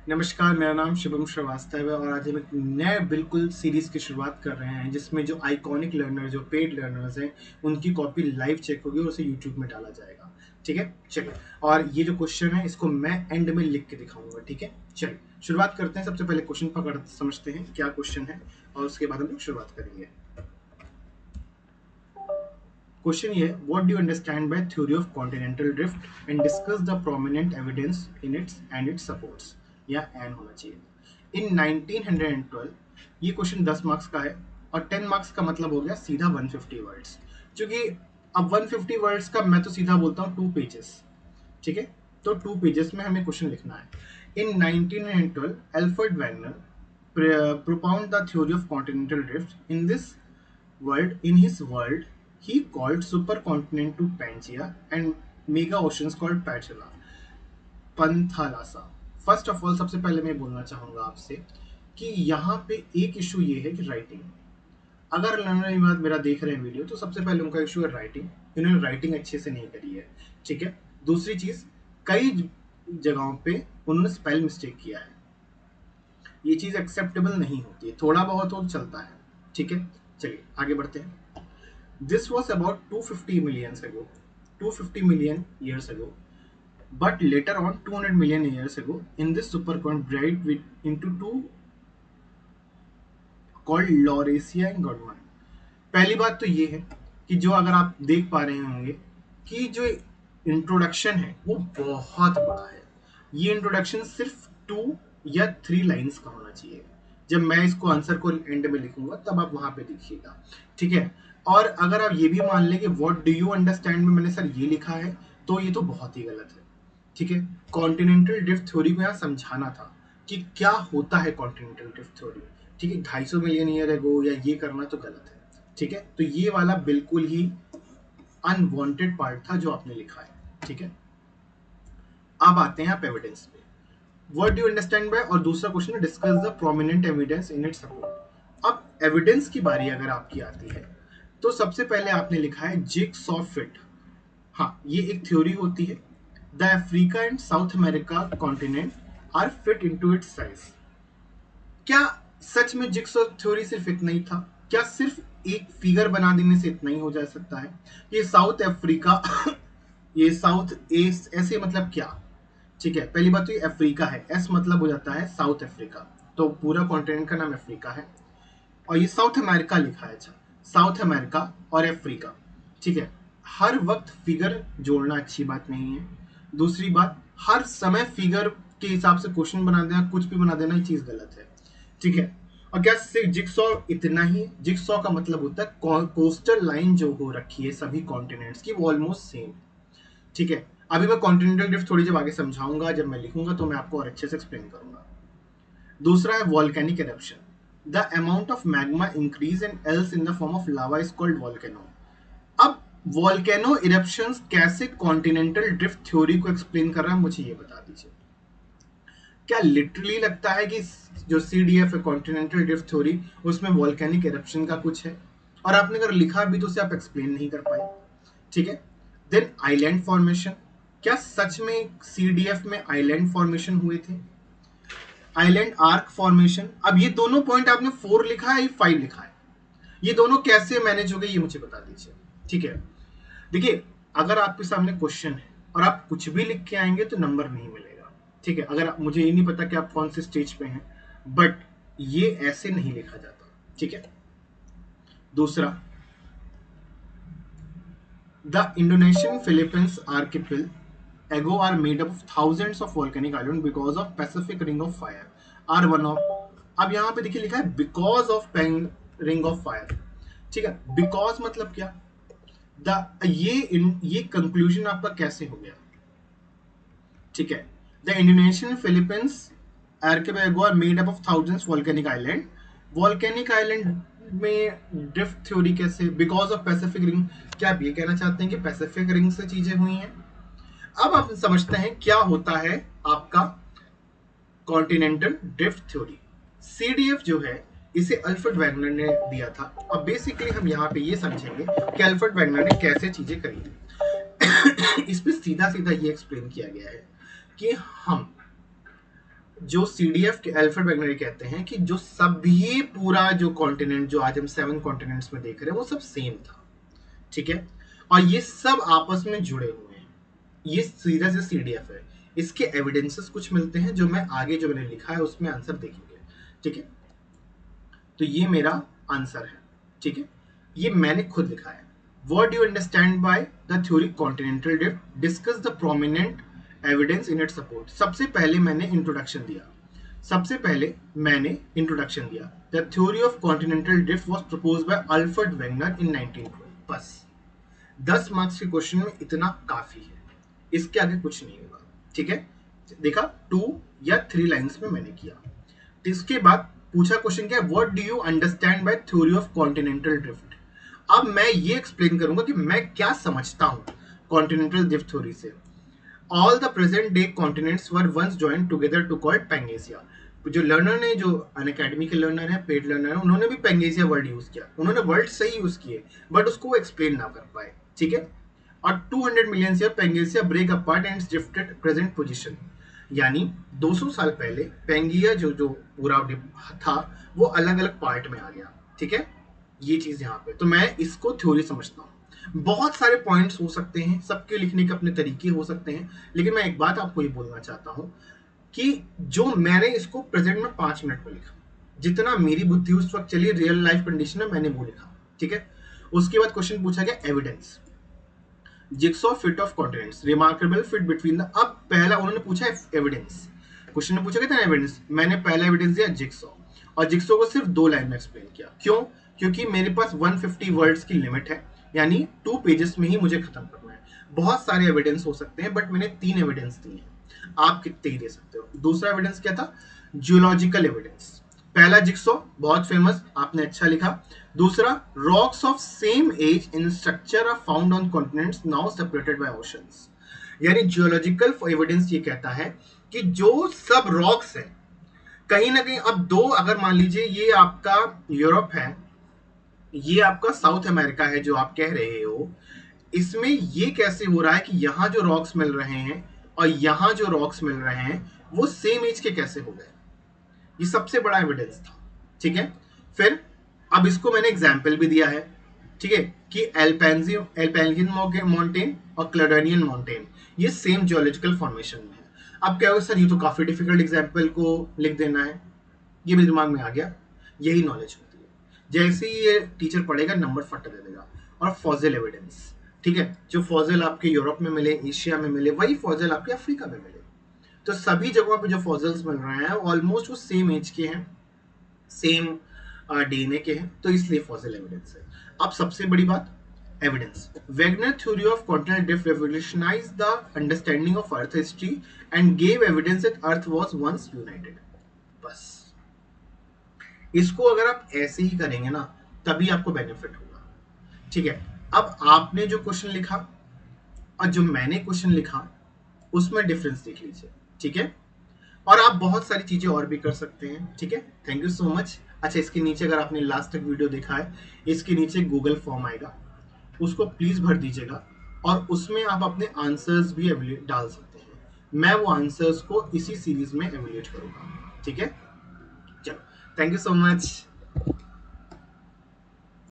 नमस्कार, मेरा नाम शुभम श्रीवास्तव है और आज हम एक नए बिल्कुल सीरीज की शुरुआत कर रहे हैं जिसमें जो आइकॉनिक लर्नर जो पेड लर्नर्स हैं उनकी कॉपी लाइव चेक होगी और उसे यूट्यूब में डाला जाएगा। ठीक है, चलिए। और ये जो क्वेश्चन है इसको मैं एंड में लिख के दिखाऊंगा। ठीक है, चलिए शुरुआत करते हैं। सबसे पहले क्वेश्चन पकड़ समझते हैं क्या क्वेश्चन है और उसके बाद हम लोग शुरुआत करेंगे। क्वेश्चन ये है, what do you understand by theory of continental drift and discuss the prominent evidence in its and it's supports. या एन होना चाहिए। इन 1912 ये क्वेश्चन 10 मार्क्स का है और 10 मार्क्स का मतलब हो गया सीधा 150 वर्ड्स। क्योंकि अब 150 वर्ड्स का मैं तो सीधा बोलता हूँ 2 पेजेस। ठीक है, तो 2 पेजेस में हमें क्वेश्चन लिखना है। इन 1912 Alfred Wagner propound the theory of continental drift in his world he called supercontinent to Pangaea and mega oceans called Panthalassa। First of all सबसे पहले मैं बोलना चाहूंगा आपसे कि यहाँ पे एक इशू ये है कि राइटिंग, अगर लर्नर मेरा देख रहे हैं वीडियो तो सबसे पहले उनका इशू है राइटिंग। इन्होंने राइटिंग अच्छे से नहीं करी है। ठीक है, दूसरी चीज, कई जगहों पे उन्होंने स्पेल मिस्टेक किया है। ये चीज एक्सेप्टेबल नहीं होती है, थोड़ा बहुत तो चलता है। ठीक है, चलिए आगे बढ़ते हैं। This was about 250 million ago, 250 million years ago, but later on 200 million years ago in this supercontinent into two called Laurasia and Gondwana। पहली बात तो ये है कि जो अगर आप देख पा रहे होंगे कि जो इंट्रोडक्शन है वो बहुत बड़ा है। ये इंट्रोडक्शन सिर्फ 2 या 3 लाइंस का होना चाहिए। जब मैं इसको आंसर को एंड में लिखूंगा तब आप वहां पे देखिएगा। ठीक है, और अगर आप ये भी मान लें कि व्हाट डू यू अंडरस्टैंड में मैंने सर ये लिखा है तो ये तो बहुत ही गलत है। ठीक है, कॉन्टिनेंटल ड्रिफ्ट थ्योरी को यहाँ समझाना था कि क्या होता है कॉन्टिनेंटल ड्रिफ्ट थ्योरी। ठीक है, 250 मिलियन ईयर एगो या ये करना तो गलत है। ठीक है, तो ये वाला बिल्कुल ही अनवांटेड पार्ट था जो आपने लिखा है। ठीक है, अब आते हैं आप एविडेंस पे। What do you understand by, और दूसरा क्वेश्चन है discuss the prominent evidence in its support. अब एविडेंस की बारी अगर आपकी आती है तो सबसे पहले आपने लिखा है जिगसॉ फिट। हाँ, ये एक थ्योरी होती है। The Africa and South America continent are fit into its size. क्या सच में जिगसॉ थ्योरी सिर्फ इतना ही था? क्या सिर्फ एक फिगर बना देने से इतना ही हो जा सकता है? ये साउथ अफ्रीका ये साउथ एस ऐसे मतलब क्या? ठीक है, पहली बात तो ये अफ्रीका है, एस मतलब हो जाता है साउथ अफ्रीका, तो पूरा कॉन्टिनेंट का नाम अफ्रीका है। और ये साउथ अमेरिका लिखा है। अच्छा, साउथ अमेरिका और अफ्रीका। ठीक है, हर वक्त फिगर जोड़ना अच्छी बात नहीं है। दूसरी बात, हर समय फिगर के हिसाब से क्वेश्चन बना देना, कुछ भी बना देना, ये चीज गलत है। ठीक है, और क्या सिर्फ जिगसॉ इतना ही? जिगसॉ का मतलब होता है कोस्टल लाइन जो हो रखी है सभी कॉन्टिनेंट्स की वो ऑलमोस्ट सेम। ठीक है, अभी मैं कॉन्टिनेंटल ड्रिफ्ट थोड़ी जब आगे समझाऊंगा, जब मैं लिखूंगा तो मैं आपको और अच्छे से एक्सप्लेन करूंगा। दूसरा है volcanic eruption. The amount of magma increase and else in the form of lava is called volcano. अब वॉल्केनो इरप्शंस कैसे कॉन्टिनेंटल ड्रिफ्ट थ्योरी को एक्सप्लेन कर रहा है, मुझे ये बता दीजिए। क्या लिटरली लगता है कि जो सीडीएफ है कॉन्टिनेंटल ड्रिफ्ट थ्योरी उसमें वॉल्केनिक इरप्शन का कुछ है? और आपने अगर लिखा भी तो उसे आप एक्सप्लेन नहीं कर पाए। ठीक है, देन आइलैंड फॉर्मेशन। क्या सच में सीडीएफ में आइलैंड फॉर्मेशन हुए थे? Island arc formation. अब ये दोनों पॉइंट आपने 4 लिखा है, 5 लिखा है, ये दोनों कैसे मैनेज हो गए ये मुझे बता दीजिए। ठीक है, देखिए अगर आपके सामने क्वेश्चन है और आप कुछ भी लिख के आएंगे तो नंबर नहीं मिलेगा। ठीक है, अगर मुझे ये नहीं पता कि आप कौन से स्टेज पे हैं, बट ये ऐसे नहीं लिखा जाता। ठीक है, दूसरा, the Indonesian Philippines archipelago are made up of thousands of volcanic islands because of Pacific Ring of Fire are one of। अब यहाँ पे देखिए लिखा है because of ring of fire. ठीक है, बिकॉज मतलब क्या? ये कंक्लूजन आपका कैसे हो गया? ठीक है, the Indonesian Philippines archipelago are made up of thousands volcanic island. Volcanic island में ड्रिफ्ट थ्योरी कैसे? Because of Pacific ring. क्या आप ये कहना चाहते हैं कि पैसिफिक रिंग से चीजें हुई हैं? अब आप समझते हैं क्या होता है आपका कॉन्टिनेंटल ड्रिफ्ट थ्योरी। सीडीएफ जो है इसे अल्फ्रेड वैगनर ने दिया था। अब बेसिकली हम यहाँ पे ये समझेंगे कि अल्फ्रेड वैगनर ने कैसे चीजें करी। इसमें सीधा सीधा ये एक्सप्लेन किया गया है कि हम जो CDF के अल्फ्रेड वेगनर कहते हैं कि जो सभी पूरा जो कॉन्टिनेंट जो आज हम 7 कॉन्टिनेंट्स में देख रहे हैं वो सब सेम था, ठीक है, और ये सब आपस में जुड़े हुए हैं। ये सीधा से CDF है। इसके एविडेंसेस कुछ मिलते हैं जो मैं आगे जो मैंने लिखा है उसमें आंसर देखेंगे, ठीक है। तो ये मेरा आंसर है, ठीक है, ये मैंने खुद लिखा है। What do you understand by the theory continental drift? Discuss the prominent evidence in its support. सबसे पहले मैंने इंट्रोडक्शन दिया। The theory of continental drift was proposed by Alfred Wegener in 1912. बस 10 मार्क्स के क्वेश्चन में इतना काफी है, इसके आगे कुछ नहीं होगा, ठीक है। देखा 2 या 3 लाइंस में मैंने किया। तो इसके बाद पूछा क्वेश्चन क्या है, what do you understand by theory of continental drift. अब मैं ये एक्सप्लेन करूंगा कि मैं क्या समझता हूं कॉन्टिनेंटल ड्रिफ्ट थ्योरी से। All the present day continents were once joined together to called Pangaea. जो लर्नर ने, जो अनअकैडमी के लर्नर है, पेड लर्नर है, उन्होंने भी पैंगेसिया वर्ड यूज किया, उन्होंने वर्ड सही यूज किए बट उसको एक्सप्लेन ना कर पाए, ठीक है। और 200 million year Pangaea break apart and drifted present position. यानी 200 साल पहले पैंगिया जो पूरा था वो अलग अलग पार्ट में आ गया, ठीक है। ये चीज यहाँ पे तो मैं इसको थ्योरी समझता हूँ। बहुत सारे पॉइंट्स हो सकते हैं, सबके लिखने के अपने तरीके हो सकते हैं, लेकिन मैं एक बात आपको ये बोलना चाहता हूँ कि जो मैंने इसको प्रेजेंट में 5 मिनट में लिखा, जितना मेरी बुद्धि उस वक्त चली रियल लाइफ कंडीशन में, मैंने वो लिखा, ठीक है। उसके बाद क्वेश्चन पूछा गया evidence, jigsaw fit of continents, remarkable fit between the. अब पहला उन्होंने पूछा एविडेंस, क्वेश्चन में पूछा गया था एविडेंस, मैंने पहला एविडेंस दिया जिक्सॉ, और जिक्सॉ को सिर्फ 2 लाइन में एक्सप्लेन किया। क्यों? क्योंकि मेरे पास 150 वर्ड्स की लिमिट है, यानी 2 पेजेस में ही मुझे खत्म करना है। बहुत सारे एविडेंस हो सकते हैं बट मैंने 3 एविडेंस दिए हैं, आप कितने ही दे सकते हो। दूसरा एविडेंस क्या था? Geological evidence. पहला जिक्सॉ बहुत फेमस, आपने अच्छा लिखा। दूसरा, rocks of same age in structure are found on continents now separated by oceans. यानी जियोलॉजिकल एविडेंस ये कहता है कि जो सब रॉक्स हैं कहीं ना कहीं, अब 2 अगर मान लीजिए ये आपका यूरोप है, ये आपका साउथ अमेरिका है जो आप कह रहे हो, इसमें ये कैसे हो रहा है कि यहाँ जो रॉक्स मिल रहे हैं और यहाँ जो रॉक्स मिल रहे हैं वो सेम एज के कैसे हो गए? ये सबसे बड़ा एविडेंस था, ठीक है। फिर अब इसको मैंने एग्जाम्पल भी दिया है, ठीक है, कि एल्पेंजियन माउंटेन और क्लेडोनियन माउंटेन ये सेम जियोलॉजिकल फॉर्मेशन में है। अब क्या होगा सर, ये तो काफी डिफिकल्ट एग्जाम्पल को लिख देना है, ये मेरे दिमाग में आ गया। यही नॉलेज होती है, जैसे ही ये टीचर पढ़ेगा नंबर फट दे देगा। और फॉसिल एविडेंस, ठीक है, जो फॉसिल आपके यूरोप में मिले, एशिया में मिले, वही फॉसिल आपके अफ्रीका में मिले। तो सभी जगहों पे जो फॉसिल्स मिल रहे हैं ऑलमोस्ट वो सेम एज के हैं, सेम डीएनए के हैं, तो इसलिए फॉसिल एविडेंस है। अब सबसे बड़ी बात, evidence. Wegener theory of continental drift revolutionized the understanding of earth history and gave evidence that earth was once united. बस इसको अगर आप ऐसे ही करेंगे ना तभी आपको बेनिफिट होगा, ठीक है। अब आपने जो क्वेश्चन लिखा और जो मैंने क्वेश्चन लिखा उसमें डिफरेंस देख लीजिए, ठीक है। और आप बहुत सारी चीजें और भी कर सकते हैं, ठीक है। Thank you so much. अच्छा, इसके नीचे अगर आपने लास्ट तक वीडियो देखा है, इसके नीचे गूगल फॉर्म आएगा, उसको प्लीज भर दीजिएगा और उसमें आप अपने आंसर्स भी डाल सकते हैं। मैं वो आंसर्स को इसी सीरीज में एवेल्यूएट करूंगा, ठीक है। चलो, थैंक यू सो मच।